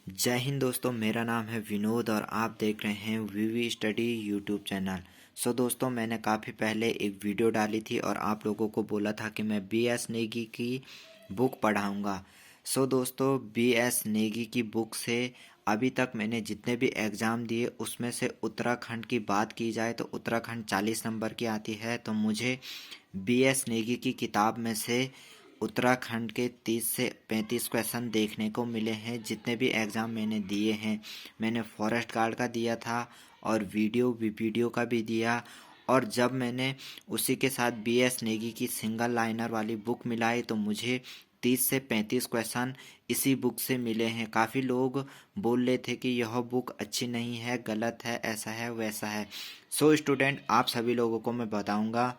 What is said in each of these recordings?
जय हिंद दोस्तों, मेरा नाम है विनोद और आप देख रहे हैं वीवी स्टडी यूट्यूब चैनल। दोस्तों, मैंने काफ़ी पहले एक वीडियो डाली थी और आप लोगों को बोला था कि मैं बीएस नेगी की बुक पढ़ाऊँगा। दोस्तों, बीएस नेगी की बुक से अभी तक मैंने जितने भी एग्ज़ाम दिए उसमें से उत्तराखंड की बात की जाए तो उत्तराखंड 40 नंबर की आती है। तो मुझे बीएस नेगी की किताब में से उत्तराखंड के 30 से 35 क्वेश्चन देखने को मिले हैं। जितने भी एग्ज़ाम मैंने दिए हैं, मैंने फॉरेस्ट गार्ड का दिया था और वीडियो का भी दिया। और जब मैंने उसी के साथ बीएस नेगी की सिंगल लाइनर वाली बुक मिलाई तो मुझे 30 से 35 क्वेश्चन इसी बुक से मिले हैं। काफ़ी लोग बोल रहे थे कि यह बुक अच्छी नहीं है, गलत है, ऐसा है वैसा है। स्टूडेंट, आप सभी लोगों को मैं बताऊंगा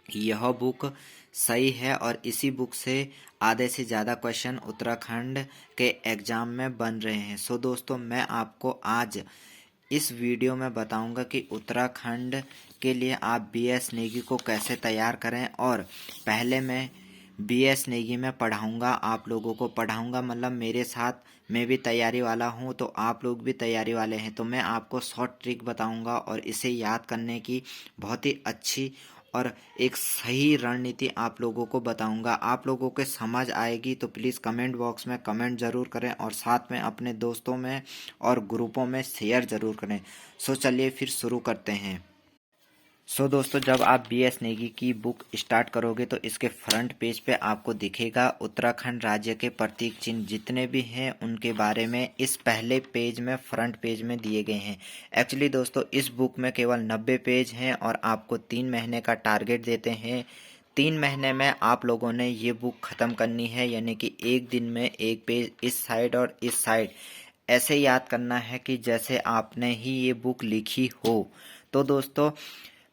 यह बुक सही है और इसी बुक से आधे से ज़्यादा क्वेश्चन उत्तराखंड के एग्ज़ाम में बन रहे हैं। दोस्तों, मैं आपको आज इस वीडियो में बताऊंगा कि उत्तराखंड के लिए आप बीएस नेगी को कैसे तैयार करें। और पहले मैं बीएस नेगी में पढ़ाऊंगा, आप लोगों को पढ़ाऊंगा, मतलब मेरे साथ मैं भी तैयारी वाला हूं तो आप लोग भी तैयारी वाले हैं। तो मैं आपको शॉर्ट ट्रिक बताऊंगा और इसे याद करने की बहुत ही अच्छी और एक सही रणनीति आप लोगों को बताऊंगा। आप लोगों के समझ आएगी तो प्लीज़ कमेंट बॉक्स में कमेंट ज़रूर करें और साथ में अपने दोस्तों में और ग्रुपों में शेयर ज़रूर करें। चलिए फिर शुरू करते हैं। दोस्तों, जब आप बीएस नेगी की बुक स्टार्ट करोगे तो इसके फ्रंट पेज पे आपको दिखेगा उत्तराखंड राज्य के प्रतीक चिन्ह जितने भी हैं उनके बारे में इस पहले पेज में फ्रंट पेज में दिए गए हैं। एक्चुअली दोस्तों, इस बुक में केवल 90 पेज हैं और आपको 3 महीने का टारगेट देते हैं। 3 महीने में आप लोगों ने ये बुक ख़त्म करनी है, यानी कि एक दिन में एक पेज इस साइड और इस साइड ऐसे याद करना है कि जैसे आपने ही ये बुक लिखी हो। तो दोस्तों,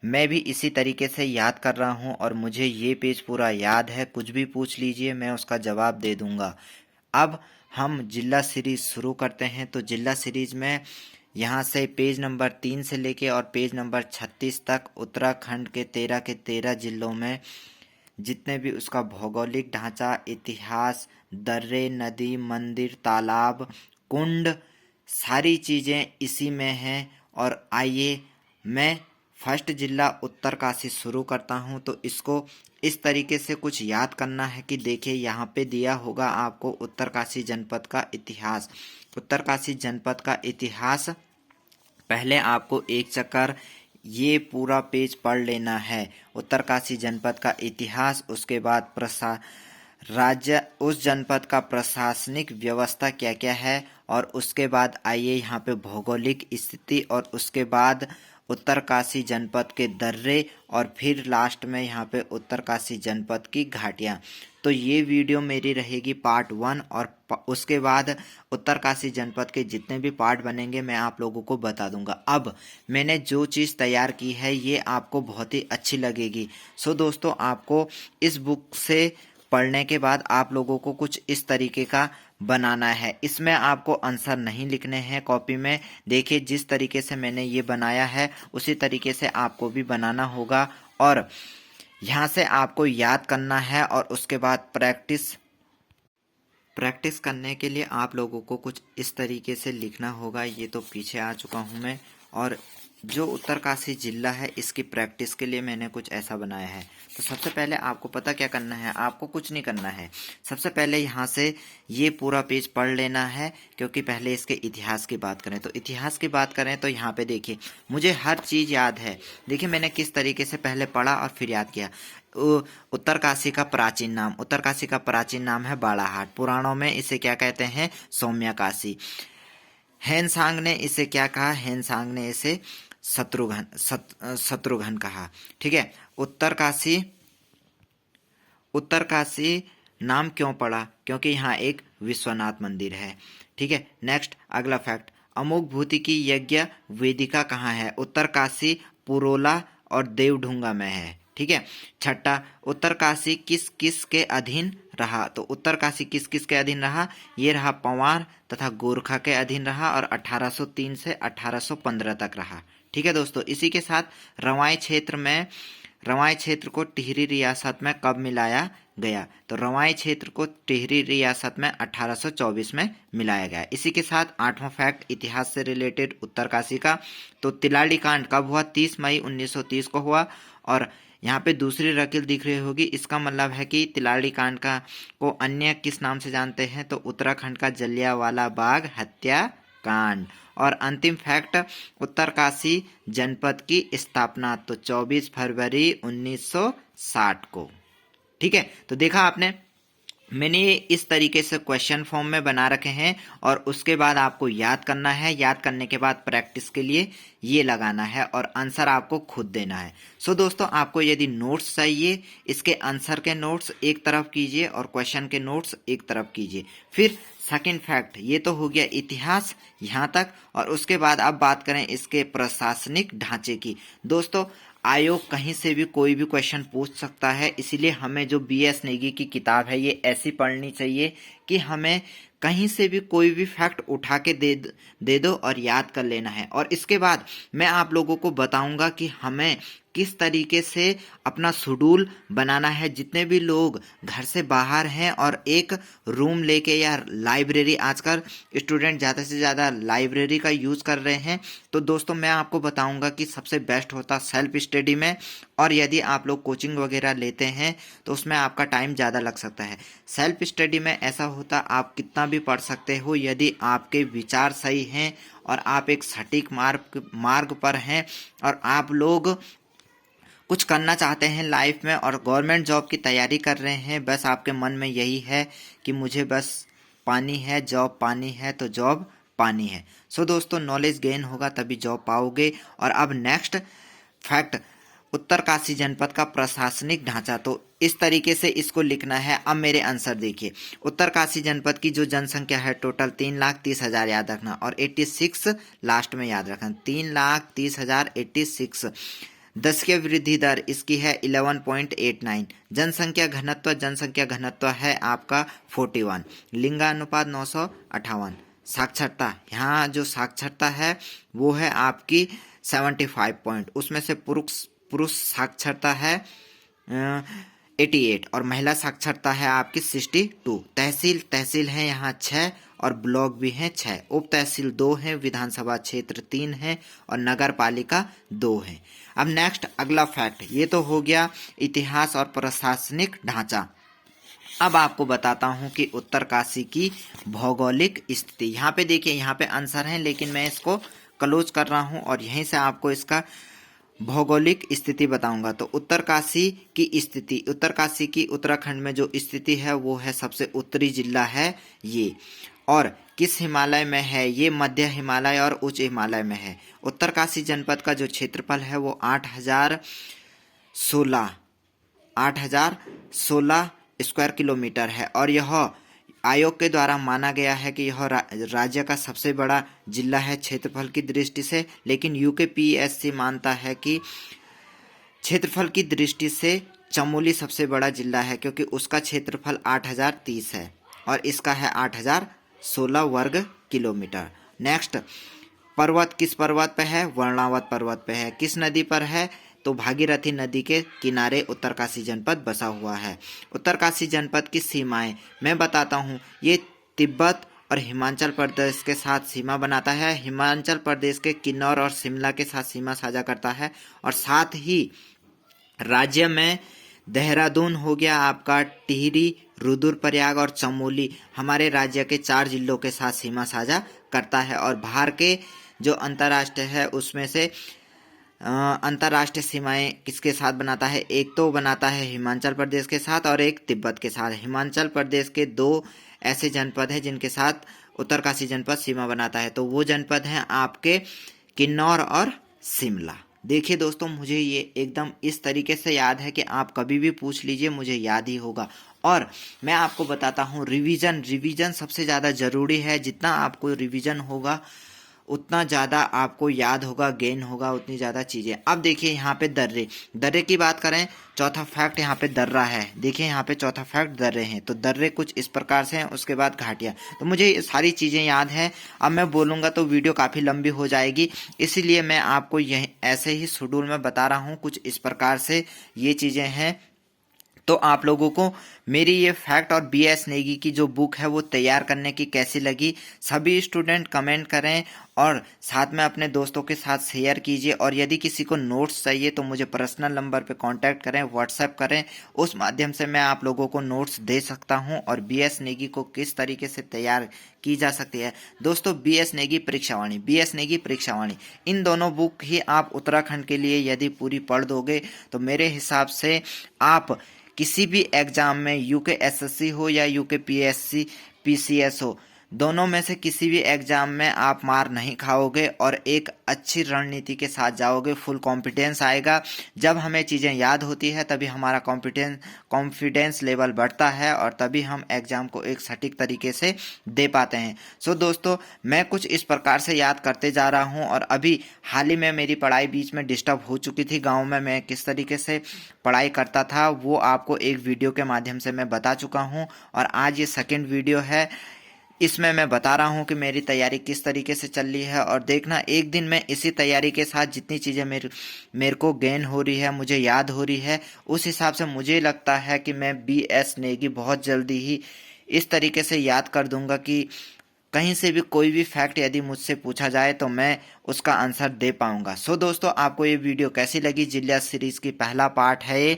मैं भी इसी तरीके से याद कर रहा हूँ और मुझे ये पेज पूरा याद है। कुछ भी पूछ लीजिए, मैं उसका जवाब दे दूंगा। अब हम जिला सीरीज शुरू करते हैं। तो जिला सीरीज में यहाँ से पेज नंबर 3 से लेके और पेज नंबर 36 तक उत्तराखंड के 13 जिलों में जितने भी उसका भौगोलिक ढांचा, इतिहास, दर्रे, नदी, मंदिर, तालाब, कुंड, सारी चीज़ें इसी में हैं। और आइए मैं फर्स्ट जिला उत्तरकाशी शुरू करता हूं। तो इसको इस तरीके से कुछ याद करना है कि देखिए यहाँ पे दिया होगा आपको उत्तरकाशी जनपद का इतिहास। उत्तरकाशी जनपद का इतिहास पहले आपको एक चक्कर ये पूरा पेज पढ़ लेना है। उत्तरकाशी जनपद का इतिहास, उसके बाद राज्य उस जनपद का प्रशासनिक व्यवस्था क्या क्या है, और उसके बाद आइए यहाँ पे भौगोलिक स्थिति, और उसके बाद उत्तरकाशी जनपद के दर्रे, और फिर लास्ट में यहाँ पे उत्तरकाशी जनपद की घाटियाँ। तो ये वीडियो मेरी रहेगी पार्ट 1 और उसके बाद उत्तरकाशी जनपद के जितने भी पार्ट बनेंगे मैं आप लोगों को बता दूंगा। अब मैंने जो चीज़ तैयार की है ये आपको बहुत ही अच्छी लगेगी। दोस्तों, आपको इस बुक से पढ़ने के बाद आप लोगों को कुछ इस तरीके का बनाना है। इसमें आपको आंसर नहीं लिखने हैं कॉपी में। देखिए, जिस तरीके से मैंने ये बनाया है उसी तरीके से आपको भी बनाना होगा और यहाँ से आपको याद करना है। और उसके बाद प्रैक्टिस करने के लिए आप लोगों को कुछ इस तरीके से लिखना होगा। ये तो पीछे आ चुका हूँ मैं, और जो उत्तरकाशी जिला है इसकी प्रैक्टिस के लिए मैंने कुछ ऐसा बनाया है। तो सबसे पहले आपको पता क्या करना है, आपको कुछ नहीं करना है। सबसे पहले यहाँ से ये पूरा पेज पढ़ लेना है, क्योंकि पहले इसके इतिहास की बात करें तो इतिहास की बात करें तो यहाँ पे देखिए मुझे हर चीज़ याद है। देखिए मैंने किस तरीके से पहले पढ़ा और फिर याद किया। उत्तरकाशी का प्राचीन नाम, उत्तरकाशी का प्राचीन नाम है बाड़ाहाट। पुराणों में इसे क्या कहते हैं, सौम्यकाशी। हेनसांग ने इसे क्या कहा, हेनसांग ने इसे शत्रुघ्न कहा। ठीक है। उत्तरकाशी नाम क्यों पड़ा, क्योंकि यहाँ एक विश्वनाथ मंदिर है। ठीक है। नेक्स्ट, अगला फैक्ट, अमोघ भूति की यज्ञ वेदिका कहाँ है, उत्तरकाशी, पुरोला और देवढुंगा में है। ठीक है। छठा, उत्तरकाशी किस किस के अधीन रहा, तो उत्तरकाशी किस किस के अधीन रहा, ये रहा पंवार तथा गोरखा के अधीन रहा और 1803 से 1815 तक रहा। ठीक है दोस्तों, इसी के साथ रवाई क्षेत्र में रवाई क्षेत्र को टिहरी रियासत में कब मिलाया गया? तो रवाई क्षेत्र को टिहरी रियासत में 1824 में मिलाया गया। इसी के साथ 8वां फैक्ट इतिहास से रिलेटेड उत्तरकाशी का। तो तिलाड़ी कांड कब हुआ? 30 मई 1930 को हुआ। और यहाँ पे दूसरी रकील दिख रही होगी, इसका मतलब है कि तिलाड़ी कांड का को अन्य किस नाम से जानते हैं? तो उत्तराखंड का जलियांवाला बाग हत्याकांड। और अंतिम फैक्ट उत्तरकाशी जनपद की स्थापना तो 24 फरवरी 1960 को। ठीक है, तो देखा आपने, मैंने ये इस तरीके से क्वेश्चन फॉर्म में बना रखे हैं और उसके बाद आपको याद करना है। याद करने के बाद प्रैक्टिस के लिए ये लगाना है और आंसर आपको खुद देना है। सो दोस्तों, आपको यदि नोट्स चाहिए, इसके आंसर के नोट्स एक तरफ कीजिए और क्वेश्चन के नोट्स एक तरफ कीजिए। फिर सेकंड फैक्ट, ये तो हो गया इतिहास यहाँ तक, और उसके बाद अब बात करें इसके प्रशासनिक ढांचे की। दोस्तों, आयोग कहीं से भी कोई भी क्वेश्चन पूछ सकता है, इसीलिए हमें जो BS नेगी की किताब है ये ऐसी पढ़नी चाहिए कि हमें कहीं से भी कोई भी फैक्ट उठा के दे दो और याद कर लेना है। और इसके बाद मैं आप लोगों को बताऊंगा कि हमें किस तरीके से अपना शेड्यूल बनाना है। जितने भी लोग घर से बाहर हैं और एक रूम लेके या लाइब्रेरी, आजकल स्टूडेंट ज़्यादा से ज़्यादा लाइब्रेरी का यूज़ कर रहे हैं, तो दोस्तों मैं आपको बताऊंगा कि सबसे बेस्ट होता सेल्फ स्टडी में। और यदि आप लोग कोचिंग वगैरह लेते हैं तो उसमें आपका टाइम ज़्यादा लग सकता है। सेल्फ स्टडी में ऐसा होता, आप कितना भी पढ़ सकते हो, यदि आपके विचार सही हैं और आप एक सटीक मार्ग पर हैं और आप लोग कुछ करना चाहते हैं लाइफ में और गवर्नमेंट जॉब की तैयारी कर रहे हैं, बस आपके मन में यही है कि मुझे बस पानी है, जॉब पानी है, तो जॉब पानी है। सो दोस्तों, नॉलेज गेन होगा तभी जॉब पाओगे। और अब नेक्स्ट फैक्ट, उत्तरकाशी जनपद का प्रशासनिक ढांचा, तो इस तरीके से इसको लिखना है। अब मेरे आंसर देखिए, उत्तरकाशी जनपद की जो जनसंख्या है टोटल 3,30,000 याद रखना, और 86 लास्ट में याद रखना, 3,30,000 86। 10 की वृद्धि दर इसकी है 11.89। जनसंख्या घनत्व है आपका 41। लिंगानुपात 958। साक्षरता, यहाँ जो साक्षरता है वो है आपकी 75 पॉइंट, उसमें से पुरुष साक्षरता है 88 और महिला साक्षरता है आपकी 62। तहसील है यहाँ 6 और ब्लॉक भी हैं 6। उप तहसील 2 हैं, विधानसभा क्षेत्र 3 है और नगर पालिका 2 है। अब नेक्स्ट अगला फैक्ट, ये तो हो गया इतिहास और प्रशासनिक ढांचा। अब आपको बताता हूं कि उत्तरकाशी की भौगोलिक स्थिति। यहाँ पे देखिए, यहाँ पे आंसर है लेकिन मैं इसको क्लोज कर रहा हूं और यहीं से आपको इसका भौगोलिक स्थिति बताऊंगा। तो उत्तरकाशी की स्थिति, उत्तरकाशी की उत्तराखंड में जो स्थिति है वो है सबसे उत्तरी जिला है ये। और किस हिमालय में है ये? मध्य हिमालय और उच्च हिमालय में है। उत्तरकाशी जनपद का जो क्षेत्रफल है वो 8,016 स्क्वायर किलोमीटर है और यह आयोग के द्वारा माना गया है कि यह राज्य का सबसे बड़ा जिला है क्षेत्रफल की दृष्टि से। लेकिन UKPSC मानता है कि क्षेत्रफल की दृष्टि से चमोली सबसे बड़ा जिला है, क्योंकि उसका क्षेत्रफल 8,030 है और इसका है 8,016 वर्ग किलोमीटर। नेक्स्ट, पर्वत किस पर्वत पे है? वर्णावत पर्वत पे है। किस नदी पर है? तो भागीरथी नदी के किनारे उत्तरकाशी जनपद बसा हुआ है। उत्तरकाशी जनपद की सीमाएं मैं बताता हूँ। ये तिब्बत और हिमाचल प्रदेश के साथ सीमा बनाता है। हिमाचल प्रदेश के किन्नौर और शिमला के साथ सीमा साझा करता है और साथ ही राज्य में देहरादून हो गया आपका, टिहरी, रुद्रप्रयाग और चमोली हमारे राज्य के 4 जिलों के साथ सीमा साझा करता है। और बाहर के जो अंतर्राष्ट्रीय है उसमें से अंतर्राष्ट्रीय सीमाएं किसके साथ बनाता है? एक तो बनाता है हिमाचल प्रदेश के साथ और एक तिब्बत के साथ। हिमाचल प्रदेश के 2 ऐसे जनपद हैं जिनके साथ उत्तरकाशी जनपद सीमा बनाता है, तो वो जनपद हैं आपके किन्नौर और शिमला। देखिए दोस्तों, मुझे ये एकदम इस तरीके से याद है कि आप कभी भी पूछ लीजिए मुझे याद ही होगा। और मैं आपको बताता हूँ, रिवीजन सबसे ज़्यादा ज़रूरी है। जितना आपको रिवीजन होगा उतना ज़्यादा आपको याद होगा, गेन होगा, उतनी ज़्यादा चीज़ें। अब देखिए यहाँ पे दर्रे, दर्रे की बात करें, चौथा फैक्ट यहाँ पे दर्रा है। देखिए यहाँ पे चौथा फैक्ट दर्रे हैं, तो दर्रे कुछ इस प्रकार से हैं। उसके बाद घाटियाँ, तो मुझे ये सारी चीज़ें याद हैं। अब मैं बोलूँगा तो वीडियो काफ़ी लंबी हो जाएगी, इसीलिए मैं आपको यही ऐसे ही शेड्यूल में बता रहा हूँ। कुछ इस प्रकार से ये चीज़ें हैं। तो आप लोगों को मेरी ये फैक्ट और BS नेगी की जो बुक है वो तैयार करने की कैसी लगी, सभी स्टूडेंट कमेंट करें और साथ में अपने दोस्तों के साथ शेयर कीजिए। और यदि किसी को नोट्स चाहिए तो मुझे पर्सनल नंबर पे कांटेक्ट करें, व्हाट्सएप करें, उस माध्यम से मैं आप लोगों को नोट्स दे सकता हूं। और BS नेगी को किस तरीके से तैयार की जा सकती है दोस्तों, BS नेगी परीक्षावाणी, BS नेगी परीक्षावाणी, इन दोनों बुक ही आप उत्तराखंड के लिए यदि पूरी पढ़ दोगे तो मेरे हिसाब से आप किसी भी एग्जाम में UKSSC हो या UKPSC PCS हो, दोनों में से किसी भी एग्जाम में आप मार नहीं खाओगे और एक अच्छी रणनीति के साथ जाओगे। फुल कॉन्फिडेंस आएगा। जब हमें चीज़ें याद होती है तभी हमारा कॉन्फिडेंस लेवल बढ़ता है और तभी हम एग्जाम को एक सटीक तरीके से दे पाते हैं। सो दोस्तों, मैं कुछ इस प्रकार से याद करते जा रहा हूं। और अभी हाल ही में मेरी पढ़ाई बीच में डिस्टर्ब हो चुकी थी। गाँव में मैं किस तरीके से पढ़ाई करता था वो आपको एक वीडियो के माध्यम से मैं बता चुका हूं। और आज ये सेकंड वीडियो है, इसमें मैं बता रहा हूं कि मेरी तैयारी किस तरीके से चल रही है। और देखना, एक दिन में इसी तैयारी के साथ जितनी चीज़ें मेरे को गेन हो रही है, मुझे याद हो रही है, उस हिसाब से मुझे लगता है कि मैं BS नेगी बहुत जल्दी ही इस तरीके से याद कर दूंगा कि कहीं से भी कोई भी फैक्ट यदि मुझसे पूछा जाए तो मैं उसका आंसर दे पाऊंगा। सो दोस्तों, आपको ये वीडियो कैसी लगी? जिला सीरीज की पहला पार्ट है ये।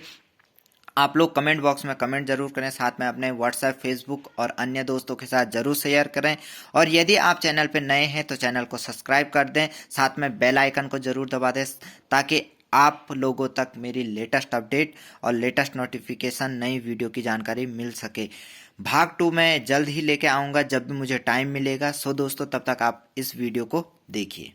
आप लोग कमेंट बॉक्स में कमेंट जरूर करें, साथ में अपने व्हाट्सएप, फेसबुक और अन्य दोस्तों के साथ जरूर शेयर करें। और यदि आप चैनल पर नए हैं तो चैनल को सब्सक्राइब कर दें, साथ में बेल आइकन को जरूर दबा दें ताकि आप लोगों तक मेरी लेटेस्ट अपडेट और लेटेस्ट नोटिफिकेशन, नई वीडियो की जानकारी मिल सके। भाग 2 मैं जल्द ही लेके आऊँगा जब भी मुझे टाइम मिलेगा। सो दोस्तों, तब तक आप इस वीडियो को देखिए।